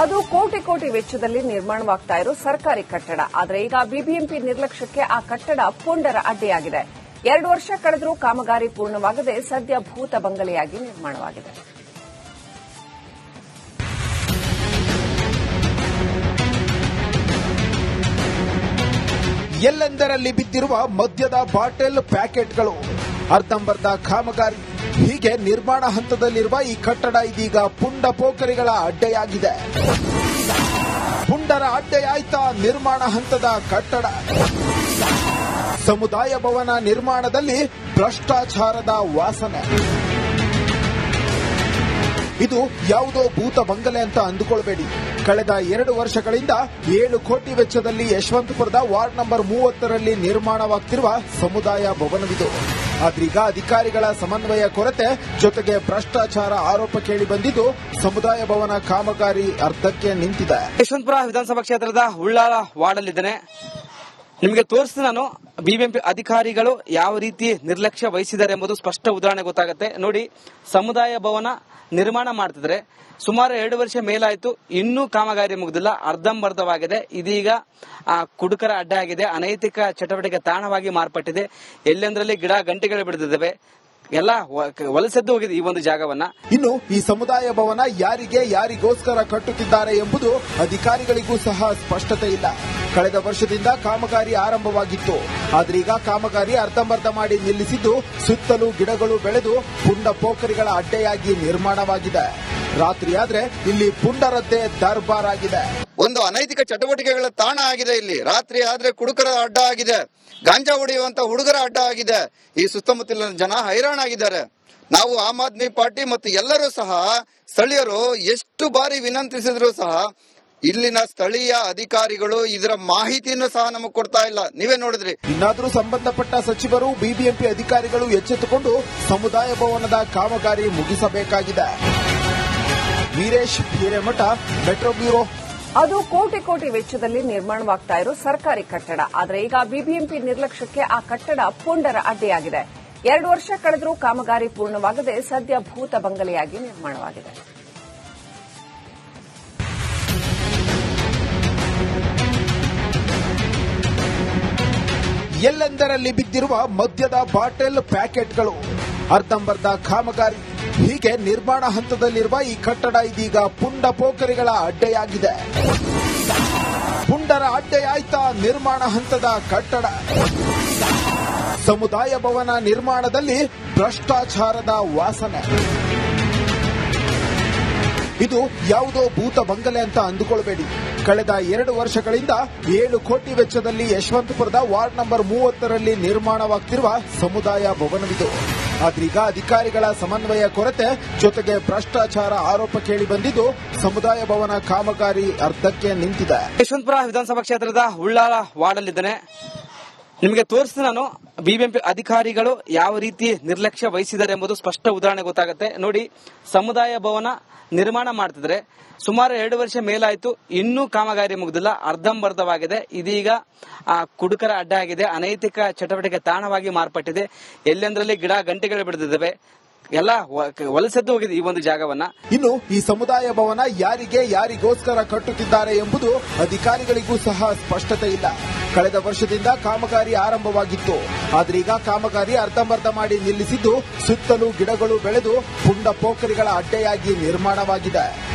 ಅದು ಕೋಟಿ ಕೋಟಿ ವೆಚ್ಚದಲ್ಲಿ ನಿರ್ಮಾಣವಾಗ್ತಾ ಇರೋ ಸರ್ಕಾರಿ ಕಟ್ಟಡ. ಆದರೆ ಈಗ ಬಿಬಿಎಂಪಿ ನಿರ್ಲಕ್ಷ್ಯಕ್ಕೆ ಆ ಕಟ್ಟಡ ಪುಂಡರ ಅಡ್ಡಿಯಾಗಿದೆ. 2 ವರ್ಷ ಕಳೆದರೂ ಕಾಮಗಾರಿ ಪೂರ್ಣವಾಗದೆ ಸದ್ಯ ಭೂತ ಬಂಗಲೆಯಾಗಿ ನಿರ್ಮಾಣವಾಗಿದೆ. ಎಲ್ಲೆಂದರಲ್ಲಿ ಬಿದ್ದಿರುವ ಮದ್ಯದ ಬಾಟಲ್ ಪ್ಯಾಕೆಟ್ಗಳು, ಅರ್ಧಂಬರ್ಧ ಕಾಮಗಾರಿ, ಹೀಗೆ ನಿರ್ಮಾಣ ಹಂತದಲ್ಲಿರುವ ಈ ಕಟ್ಟಡ ಇದೀಗ ಪುಂಡ ಪೋಖರಿಗಳ ಅಡ್ಡೆಯಾಗಿದೆ. ಪುಂಡರ ಅಡ್ಡೆಯಾಯ್ತಾ ನಿರ್ಮಾಣ ಹಂತದ ಕಟ್ಟಡ. ಸಮುದಾಯ ಭವನ ನಿರ್ಮಾಣದಲ್ಲಿ ಭ್ರಷ್ಟಾಚಾರದ ವಾಸನೆ. ಇದು ಯಾವುದೋ ಭೂತ ಬಂಗಲೆ ಅಂತ ಅಂದುಕೊಳ್ಬೇಡಿ. ಕಳೆದ 2 ವರ್ಷಗಳಿಂದ 7 ಕೋಟಿ ವೆಚ್ಚದಲ್ಲಿ ಯಶವಂತಪುರದ ವಾರ್ಡ್ ನಂಬರ್ 30ರಲ್ಲಿ ನಿರ್ಮಾಣವಾಗ್ತಿರುವ ಸಮುದಾಯ ಭವನವಿದು. ಆದ್ರೀಗ ಅಧಿಕಾರಿಗಳ ಸಮನ್ವಯ ಕೊರತೆ ಜೊತೆಗೆ ಭ್ರಷ್ಟಾಚಾರ ಆರೋಪ ಕೇಳಿ ಬಂದಿದ್ದು ಸಮುದಾಯ ಭವನ ಕಾಮಗಾರಿ ಅರ್ಧಕ್ಕೆ ನಿಂತಿದೆ. ಯಶವಂತಪುರ ವಿಧಾನಸಭಾ ಕ್ಷೇತ್ರದ ಉಳ್ಳಾಳ ವಾರ್ಡಲ್ಲಿದ್ದೇನೆ. ನಿಮಗೆ ತೋರಿಸಿದ ನಾನು ಬಿಬಿಎಂಪಿ ಅಧಿಕಾರಿಗಳು ಯಾವ ರೀತಿ ನಿರ್ಲಕ್ಷ್ಯ ವಹಿಸಿದ್ದಾರೆ ಎಂಬುದು ಸ್ಪಷ್ಟ ಉದಾಹರಣೆ ಗೊತ್ತಾಗುತ್ತೆ. ನೋಡಿ, ಸಮುದಾಯ ಭವನ ನಿರ್ಮಾಣ ಮಾಡ್ತಿದ್ರೆ ಸುಮಾರು 2 ವರ್ಷ ಮೇಲಾಯಿತು, ಇನ್ನೂ ಕಾಮಗಾರಿ ಮುಗಿದಿಲ್ಲ, ಅರ್ಧಂಬರ್ಧವಾಗಿದೆ. ಇದೀಗ ಕುಡುಕರ ಅಡ್ಡ ಆಗಿದೆ, ಅನೈತಿಕ ಚಟುವಟಿಕೆ ತಾಣವಾಗಿ ಮಾರ್ಪಟ್ಟಿದೆ. ಎಲ್ಲೆಂದರಲ್ಲಿ ಗಿಡ ಗಂಟೆಗಳು ಬಿಡಿದಿದ್ದಾವೆ, ಎಲ್ಲ ವಲಸೆದ್ದು ಹೋಗಿದೆ ಈ ಒಂದು ಜಾಗವನ್ನ. ಇನ್ನು ಈ ಸಮುದಾಯ ಭವನ ಯಾರಿಗೋಸ್ಕರ ಕಟ್ಟುತ್ತಿದ್ದಾರೆ ಎಂಬುದು ಅಧಿಕಾರಿಗಳಿಗೂ ಸಹ ಸ್ಪಷ್ಟತೆ ಇಲ್ಲ. ಕಳೆದ ವರ್ಷದಿಂದ ಕಾಮಗಾರಿ ಆರಂಭವಾಗಿತ್ತು, ಆದ್ರೀಗ ಕಾಮಗಾರಿ ಅರ್ಧಂಬರ್ಧ ಮಾಡಿ ನಿಲ್ಲಿಸಿದ್ದು ಸುತ್ತಲೂ ಗಿಡಗಳು ಬೆಳೆದು ಪುಂಡ ಪೋಖರಿಗಳ ಅಡ್ಡೆಯಾಗಿ ನಿರ್ಮಾಣವಾಗಿದೆ. ರಾತ್ರಿಯಾದ್ರೆ ಇಲ್ಲಿ ಪುಂಡರದ್ದೇ ದರ್ಬಾರ್ ಆಗಿದೆ. ಒಂದು ಅನೈತಿಕ ಚಟುವಟಿಕೆಗಳ ತಾಣ ಆಗಿದೆ. ಇಲ್ಲಿ ರಾತ್ರಿ ಆದ್ರೆ ಕುಡುಕರ ಅಡ್ಡ ಆಗಿದೆ, ಗಾಂಜಾ ಹೊಡೆಯುವಂತ ಹುಡುಗರ ಅಡ್ಡ ಆಗಿದೆ. ಈ ಸುತ್ತಮುತ್ತಲಿನ ಜನ ಹೈರಾಣಾಗಿದ್ದಾರೆ. ನಾವು ಆಮ್ ಆದ್ಮಿ ಪಾರ್ಟಿ ಮತ್ತು ಎಲ್ಲರೂ ಸಹ ಸ್ಥಳೀಯರು ಎಷ್ಟು ಬಾರಿ ವಿನಂತಿಸಿದ್ರು ಸಹ ಇಲ್ಲಿನ ಸ್ಥಳೀಯ ಅಧಿಕಾರಿಗಳು ಇದರ ಮಾಹಿತಿಯನ್ನು ಸಹ ನಮಗೆ ಕೊಡ್ತಾ ಇಲ್ಲ. ನೀವೇ ನೋಡಿದ್ರಿ. ಇನ್ನಾದ್ರೂ ಸಂಬಂಧಪಟ್ಟ ಸಚಿವರು, ಬಿಬಿಎಂಪಿ ಅಧಿಕಾರಿಗಳು ಎಚ್ಚೆತ್ತುಕೊಂಡು ಸಮುದಾಯ ಭವನದ ಕಾಮಗಾರಿ ಮುಗಿಸಬೇಕಾಗಿದೆ. Veeresh Hiremath, metro bureau. ಅದು ಕೋಟಿ ಕೋಟಿ ವೆಚ್ಚದಲ್ಲಿ ನಿರ್ಮಾಣವಾಗ್ತಾ ಇರೋ ಸರ್ಕಾರಿ ಕಟ್ಟಡ. ಆದರೆ ಈಗ ಬಿಬಿಎಂಪಿ ನಿರ್ಲಕ್ಷ್ಯಕ್ಕೆ ಆ ಕಟ್ಟಡ ಪುಂಡರ ಅಡ್ಡಿಯಾಗಿದೆ. 2 ವರ್ಷ ಕಳೆದರೂ ಕಾಮಗಾರಿ ಪೂರ್ಣವಾಗದೆ ಸದ್ಯ ಭೂತ ಬಂಗಲೆಯಾಗಿ ನಿರ್ಮಾಣವಾಗಿದೆ. ಎಲ್ಲೆಂದರಲ್ಲಿ ಬಿದ್ದಿರುವ ಮದ್ಯದ ಬಾಟಲ್ ಪ್ಯಾಕೆಟ್ಗಳು, ಅರ್ಧಂಬರ್ಧ ಕಾಮಗಾರಿ, ಹೀಗೆ ನಿರ್ಮಾಣ ಹಂತದಲ್ಲಿರುವ ಈ ಕಟ್ಟಡ ಇದೀಗ ಪುಂಡ ಪೋಖರಿಗಳ ಅಡ್ಡೆಯಾಗಿದೆ. ಪುಂಡರ ಅಡ್ಡೆಯಾಯ್ತಾ ನಿರ್ಮಾಣ ಹಂತದ ಕಟ್ಟಡ. ಸಮುದಾಯ ಭವನ ನಿರ್ಮಾಣದಲ್ಲಿ ಭ್ರಷ್ಟಾಚಾರದ ವಾಸನೆ. ಇದು ಯಾವುದೋ ಭೂತ ಬಂಗಲೆ ಅಂತ ಅಂದುಕೊಳ್ಬೇಡಿ. ಕಳೆದ 2 ವರ್ಷಗಳಿಂದ 7 ಕೋಟಿ ವೆಚ್ಚದಲ್ಲಿ ಯಶವಂತಪುರದ ವಾರ್ಡ್ ನಂಬರ್ 30ರಲ್ಲಿ ನಿರ್ಮಾಣವಾಗ್ತಿರುವ ಸಮುದಾಯ ಭವನವಿದು. ಆದ್ರೀಗ ಅಧಿಕಾರಿಗಳ ಸಮನ್ವಯ ಕೊರತೆ ಜೊತೆಗೆ ಭ್ರಷ್ಟಾಚಾರ ಆರೋಪ ಕೇಳಿ ಬಂದಿದ್ದು ಸಮುದಾಯ ಭವನ ಕಾಮಗಾರಿ ಅರ್ಧಕ್ಕೆ ನಿಂತಿದೆ. ಯಶವಂತಪುರ ವಿಧಾನಸಭಾ ಕ್ಷೇತ್ರದ ಉಳ್ಳಾಳ ವಾರ್ಡಲ್ಲಿದ್ದೇನೆ. ನಿಮಗೆ ತೋರಿಸಿದ ನಾನು ಬಿಬಿಎಂಪಿ ಅಧಿಕಾರಿಗಳು ಯಾವ ರೀತಿ ನಿರ್ಲಕ್ಷ್ಯ ವಹಿಸಿದ್ದಾರೆ ಎಂಬುದು ಸ್ಪಷ್ಟ ಉದಾಹರಣೆ ಗೊತ್ತಾಗುತ್ತೆ. ನೋಡಿ, ಸಮುದಾಯ ಭವನ ನಿರ್ಮಾಣ ಮಾಡ್ತಿದ್ರೆ ಸುಮಾರು 2 ವರ್ಷ ಮೇಲಾಯಿತು, ಇನ್ನೂ ಕಾಮಗಾರಿ ಮುಗಿದಿಲ್ಲ, ಅರ್ಧಂಬರ್ಧವಾಗಿದೆ. ಇದೀಗ ಕುಡುಕರ ಅಡ್ಡ ಆಗಿದೆ, ಅನೈತಿಕ ಚಟುವಟಿಕೆ ತಾಣವಾಗಿ ಮಾರ್ಪಟ್ಟಿದೆ. ಎಲ್ಲೆಂದರಲ್ಲಿ ಗಿಡ ಗಂಟೆಗಳು ಬಿಡಿದಿದ್ದಾವೆ, ಎಲ್ಲ ವಲಸೆದ್ದು ಹೋಗಿದೆ ಈ ಒಂದು ಜಾಗವನ್ನ. ಇನ್ನು ಈ ಸಮುದಾಯ ಭವನ ಯಾರಿಗೋಸ್ಕರ ಕಟ್ಟುತ್ತಿದ್ದಾರೆ ಎಂಬುದು ಅಧಿಕಾರಿಗಳಿಗೂ ಸಹ ಸ್ಪಷ್ಟತೆ ಇಲ್ಲ. ಕಳೆದ ವರ್ಷದಿಂದ ಕಾಮಗಾರಿ ಆರಂಭವಾಗಿತ್ತು, ಆದ್ರೀಗ ಕಾಮಗಾರಿ ಅರ್ಧಂಬರ್ಧ ಮಾಡಿ ನಿಲ್ಲಿಸಿದ್ದು ಸುತ್ತಲೂ ಗಿಡಗಳು ಬೆಳೆದು ಪುಂಡ ಪೋಖರಿಗಳ ಅಡ್ಡೆಯಾಗಿ ನಿರ್ಮಾಣವಾಗಿದೆ.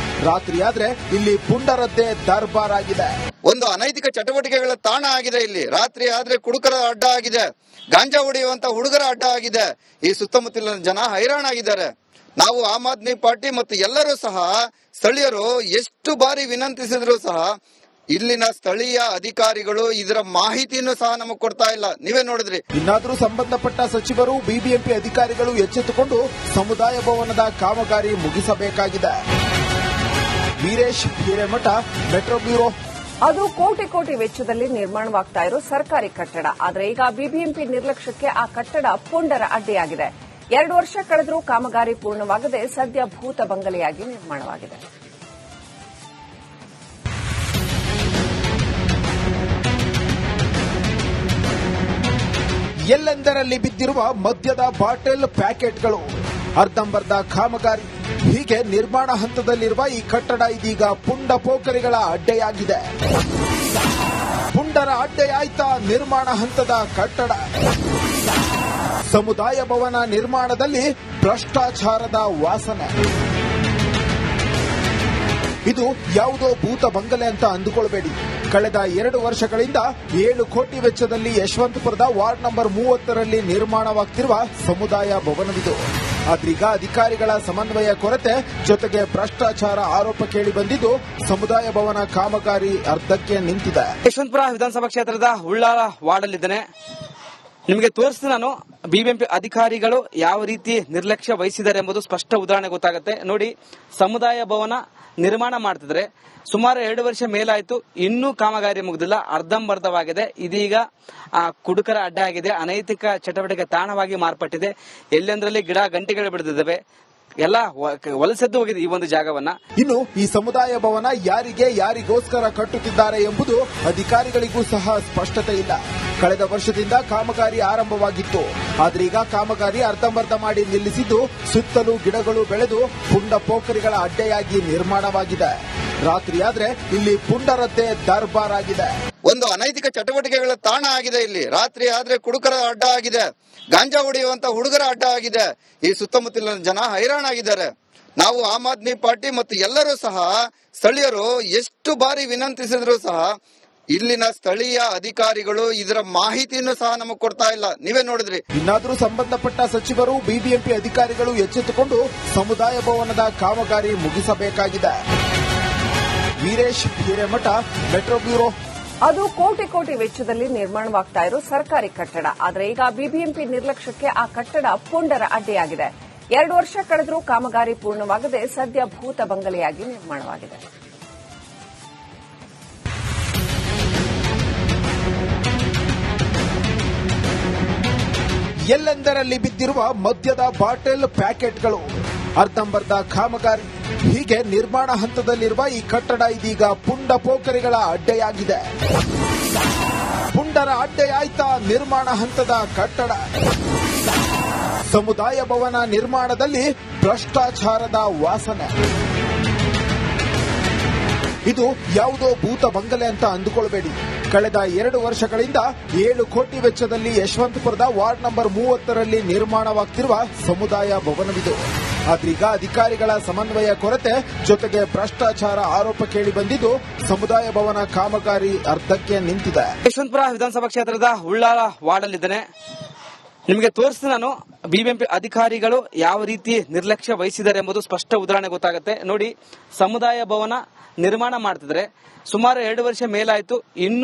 ರಾತ್ರಿಯಾದ್ರೆ ಇಲ್ಲಿ ಪುಂಡರದ್ದೇ ದರ್ಬಾರ್ ಆಗಿದೆ. ಒಂದು ಅನೈತಿಕ ಚಟುವಟಿಕೆಗಳ ತಾಣ ಆಗಿದೆ. ಇಲ್ಲಿ ರಾತ್ರಿ ಆದ್ರೆ ಕುಡುಕರ ಅಡ್ಡ ಆಗಿದೆ, ಗಾಂಜಾ ಹೊಡೆಯುವಂತ ಹುಡುಗರ ಅಡ್ಡ ಆಗಿದೆ. ಈ ಸುತ್ತಮುತ್ತಲಿನ ಜನ ಹೈರಾಣಾಗಿದ್ದಾರೆ. ನಾವು ಆಮ್ ಆದ್ಮಿ ಪಾರ್ಟಿ ಮತ್ತು ಎಲ್ಲರೂ ಸಹ ಸ್ಥಳೀಯರು ಎಷ್ಟು ಬಾರಿ ವಿನಂತಿಸಿದ್ರು ಸಹ ಇಲ್ಲಿನ ಸ್ಥಳೀಯ ಅಧಿಕಾರಿಗಳು ಇದರ ಮಾಹಿತಿಯನ್ನು ಸಹ ನಮಗೆ ಕೊಡ್ತಾ ಇಲ್ಲ. ನೀವೇ ನೋಡಿದ್ರಿ. ಇನ್ನಾದ್ರೂ ಸಂಬಂಧಪಟ್ಟ ಸಚಿವರು, ಬಿಬಿಎಂಪಿ ಅಧಿಕಾರಿಗಳು ಎಚ್ಚೆತ್ತುಕೊಂಡು ಸಮುದಾಯ ಭವನದ ಕಾಮಗಾರಿ ಮುಗಿಸಬೇಕಾಗಿದೆ. Veeresh Hiremath, metro bureau. ಅದು ಕೋಟಿ ಕೋಟಿ ವೆಚ್ಚದಲ್ಲಿ ನಿರ್ಮಾಣವಾಗ್ತಾ ಇರೋ ಸರ್ಕಾರಿ ಕಟ್ಟಡ. ಆದರೆ ಈಗ ಬಿಬಿಎಂಪಿ ನಿರ್ಲಕ್ಷ್ಯಕ್ಕೆ ಆ ಕಟ್ಟಡ ಪುಂಡರ ಅಡ್ಡಿಯಾಗಿದೆ. 2 ವರ್ಷ ಕಳೆದರೂ ಕಾಮಗಾರಿ ಪೂರ್ಣವಾಗದೆ ಸದ್ಯ ಭೂತ ಬಂಗಲೆಯಾಗಿ ನಿರ್ಮಾಣವಾಗಿದೆ. ಎಲ್ಲೆಂದರಲ್ಲಿ ಬಿದ್ದಿರುವ ಮದ್ಯದ ಬಾಟಲ್ ಪ್ಯಾಕೆಟ್ಗಳು, ಅರ್ಧಂಬರ್ಧ ಕಾಮಗಾರಿ, ಹೀಗೆ ನಿರ್ಮಾಣ ಹಂತದಲ್ಲಿರುವ ಈ ಕಟ್ಟಡ ಇದೀಗ ಪುಂಡ ಪೋಖರಿಗಳ ಅಡ್ಡೆಯಾಗಿದೆ. ಪುಂಡರ ಅಡ್ಡೆಯಾಯ್ತಾ ನಿರ್ಮಾಣ ಹಂತದ ಕಟ್ಟಡ. ಸಮುದಾಯ ಭವನ ನಿರ್ಮಾಣದಲ್ಲಿ ಭ್ರಷ್ಟಾಚಾರದ ವಾಸನೆ. ಇದು ಯಾವುದೋ ಭೂತ ಬಂಗಲೆ ಅಂತ ಅಂದುಕೊಳ್ಬೇಡಿ. ಕಳೆದ 2 ವರ್ಷಗಳಿಂದ 7 ಕೋಟಿ ವೆಚ್ಚದಲ್ಲಿ ಯಶವಂತಪುರದ ವಾರ್ಡ್ ನಂಬರ್ 30ರಲ್ಲಿ ನಿರ್ಮಾಣವಾಗ್ತಿರುವ ಸಮುದಾಯ ಭವನವಿದು. ಆದ್ರೀಗ ಅಧಿಕಾರಿಗಳ ಸಮನ್ವಯ ಕೊರತೆ ಜೊತೆಗೆ ಭ್ರಷ್ಟಾಚಾರ ಆರೋಪ ಕೇಳಿ ಬಂದಿದ್ದು ಸಮುದಾಯ ಭವನ ಕಾಮಗಾರಿ ಅರ್ಧಕ್ಕೆ ನಿಂತಿದೆ. ಯಶವಂತಪುರ ವಿಧಾನಸಭಾ ಕ್ಷೇತ್ರದ ಉಳ್ಳಾಲ ವಾರ್ಡಲ್ಲಿದ್ದೇನೆ. ನಿಮಗೆ ತೋರಿಸ್ತೀನಿ ನಾನು ಬಿಬಿಎಂಪಿ ಅಧಿಕಾರಿಗಳು ಯಾವ ರೀತಿ ನಿರ್ಲಕ್ಷ್ಯ ವಹಿಸಿದ್ದಾರೆ ಎಂಬುದು ಸ್ಪಷ್ಟ ಉದಾಹರಣೆ ಗೊತ್ತಾಗುತ್ತೆ. ನೋಡಿ, ಸಮುದಾಯ ಭವನ ನಿರ್ಮಾಣ ಮಾಡ್ತಿದ್ರೆ ಸುಮಾರು 2 ವರ್ಷ ಮೇಲಾಯ್ತು, ಇನ್ನೂ ಕಾಮಗಾರಿ ಮುಗಿದಿಲ್ಲ, ಅರ್ಧಂಬರ್ಧವಾಗಿದೆ. ಇದೀಗ ಕುಡುಕರ ಅಡ್ಡ ಆಗಿದೆ, ಅನೈತಿಕ ಚಟುವಟಿಕೆ ತಾಣವಾಗಿ ಮಾರ್ಪಟ್ಟಿದೆ. ಎಲ್ಲೆಂದರಲ್ಲಿ ಗಿಡ ಗಂಟೆಗಳು ಬೆಳೆದಿದ್ದಾವೆ, ಎಲ್ಲ ವಲಸೆದ್ದು ಹೋಗಿದೆ ಈ ಒಂದು ಜಾಗವನ್ನ. ಇನ್ನು ಈ ಸಮುದಾಯ ಭವನ ಯಾರಿಗೋಸ್ಕರ ಕಟ್ಟುತ್ತಿದ್ದಾರೆ ಎಂಬುದು ಅಧಿಕಾರಿಗಳಿಗೂ ಸಹ ಸ್ಪಷ್ಟತೆ ಇಲ್ಲ. ಕಳೆದ ವರ್ಷದಿಂದ ಕಾಮಗಾರಿ ಆರಂಭವಾಗಿತ್ತು, ಆದ್ರೀಗ ಕಾಮಗಾರಿ ಅರ್ಧಂಬರ್ಧ ಮಾಡಿ ನಿಲ್ಲಿಸಿದ್ದು ಸುತ್ತಲೂ ಗಿಡಗಳು ಬೆಳೆದು ಪುಂಡ ಪೋಖರಿಗಳ ಅಡ್ಡೆಯಾಗಿ ನಿರ್ಮಾಣವಾಗಿದೆ. ರಾತ್ರಿಯಾದ್ರೆ ಇಲ್ಲಿ ಪುಂಡರದ್ದೇ ದರ್ಬಾರ್ ಆಗಿದೆ. ಒಂದು ಅನೈತಿಕ ಚಟುವಟಿಕೆಗಳ ತಾಣ ಆಗಿದೆ ಇಲ್ಲಿ. ರಾತ್ರಿ ಆದ್ರೆ ಕುಡುಕರ ಅಡ್ಡ ಆಗಿದೆ, ಗಾಂಜಾ ಹೊಡೆಯುವಂತ ಹುಡುಗರ ಅಡ್ಡ ಆಗಿದೆ. ಈ ಸುತ್ತಮುತ್ತಲಿನ ಜನ ಹೈರಾಣಾಗಿದ್ದಾರೆ. ನಾವು ಆಮ್ ಆದ್ಮಿ ಪಾರ್ಟಿ ಮತ್ತು ಎಲ್ಲರೂ ಸಹ ಸ್ಥಳೀಯರು ಎಷ್ಟು ಬಾರಿ ವಿನಂತಿಸಿದ್ರು ಸಹ ಇಲ್ಲಿನ ಸ್ಥಳೀಯ ಅಧಿಕಾರಿಗಳು ಇದರ ಮಾಹಿತಿಯನ್ನು ಸಹ ನಮಗೆ ಕೊಡ್ತಾ ಇಲ್ಲ. ನೀವೇ ನೋಡಿದ್ರಿ. ಇನ್ನಾದ್ರೂ ಸಂಬಂಧಪಟ್ಟ ಸಚಿವರು, ಬಿಬಿಎಂಪಿ ಅಧಿಕಾರಿಗಳು ಎಚ್ಚೆತ್ತುಕೊಂಡು ಸಮುದಾಯ ಭವನದ ಕಾಮಗಾರಿ ಮುಗಿಸಬೇಕಾಗಿದೆ. Veeresh Hiremath, metro bureau. ಅದು ಕೋಟಿ ವೆಚ್ಚದಲ್ಲಿ ನಿರ್ಮಾಣವಾಗ್ತಾ ಇರೋ ಸರ್ಕಾರಿ ಕಟ್ಟಡ. ಆದರೆ ಈಗ ಬಿಬಿಎಂಪಿ ನಿರ್ಲಕ್ಷ್ಯಕ್ಕೆ ಆ ಕಟ್ಟಡ ಪುಂಡರ ಅಡ್ಡೆಯಾಗಿದೆ. 2 ವರ್ಷ ಕಳೆದರೂ ಕಾಮಗಾರಿ ಪೂರ್ಣವಾಗದೆ ಸದ್ಯ ಭೂತ ಬಂಗಲೆಯಾಗಿ ನಿರ್ಮಾಣವಾಗಿದೆ. ಎಲ್ಲೆಂದರಲ್ಲಿ ಬಿದ್ದಿರುವ ಮದ್ಯದ ಬಾಟಲ್ ಪ್ಯಾಕೆಟ್ಗಳು, ಅರ್ಧಂಬರ್ಧ ಕಾಮಗಾರಿ. ಹೀಗೆ ನಿರ್ಮಾಣ ಹಂತದಲ್ಲಿರುವ ಈ ಕಟ್ಟಡ ಇದೀಗ ಪುಂಡ ಪೋಖರಿಗಳ ಅಡ್ಡೆಯಾಗಿದೆ. ಪುಂಡರ ಅಡ್ಡೆಯಾಯ್ತಾ ನಿರ್ಮಾಣ ಹಂತದ ಕಟ್ಟಡ. ಸಮುದಾಯ ಭವನ ನಿರ್ಮಾಣದಲ್ಲಿ ಭ್ರಷ್ಟಾಚಾರದ ವಾಸನೆ. ಇದು ಯಾವುದೋ ಭೂತ ಬಂಗಲೆ ಅಂತ ಅಂದುಕೊಳ್ಬೇಡಿ. ಕಳೆದ 2 ವರ್ಷಗಳಿಂದ 7 ಕೋಟಿ ವೆಚ್ಚದಲ್ಲಿ ಯಶವಂತಪುರದ ವಾರ್ಡ್ ನಂಬರ್ 30ರಲ್ಲಿ ನಿರ್ಮಾಣವಾಗ್ತಿರುವ ಸಮುದಾಯ ಭವನವಿದು. ಆದ್ರೀಗ ಅಧಿಕಾರಿಗಳ ಸಮನ್ವಯ ಕೊರತೆ ಜೊತೆಗೆ ಭ್ರಷ್ಟಾಚಾರ ಆರೋಪ ಕೇಳಿ ಬಂದಿದ್ದು ಸಮುದಾಯ ಭವನ ಕಾಮಗಾರಿ ಅರ್ಧಕ್ಕೆ ನಿಂತಿದೆ. ಯಶವಂತಪುರ ವಿಧಾನಸಭಾ ಕ್ಷೇತ್ರದ ಉಳ್ಳಾಲ ವಾರ್ಡಲ್ಲಿದ್ದೇನೆ. ನಿಮಗೆ ತೋರಿಸ್ತೀನಿ ನಾನು ಬಿಬಿಎಂಪಿ ಅಧಿಕಾರಿಗಳು ಯಾವ ರೀತಿ ನಿರ್ಲಕ್ಷ್ಯ ವಹಿಸಿದ್ದಾರೆ ಎಂಬುದು ಸ್ಪಷ್ಟ ಉದಾಹರಣೆ ಗೊತ್ತಾಗುತ್ತೆ. ನೋಡಿ, ಸಮುದಾಯ ಭವನ ನಿರ್ಮಾಣ ಮಾಡ್ತಿದ್ರೆ ಸುಮಾರು 2 ವರ್ಷ ಮೇಲಾಯ್ತು, ಇನ್ನೂ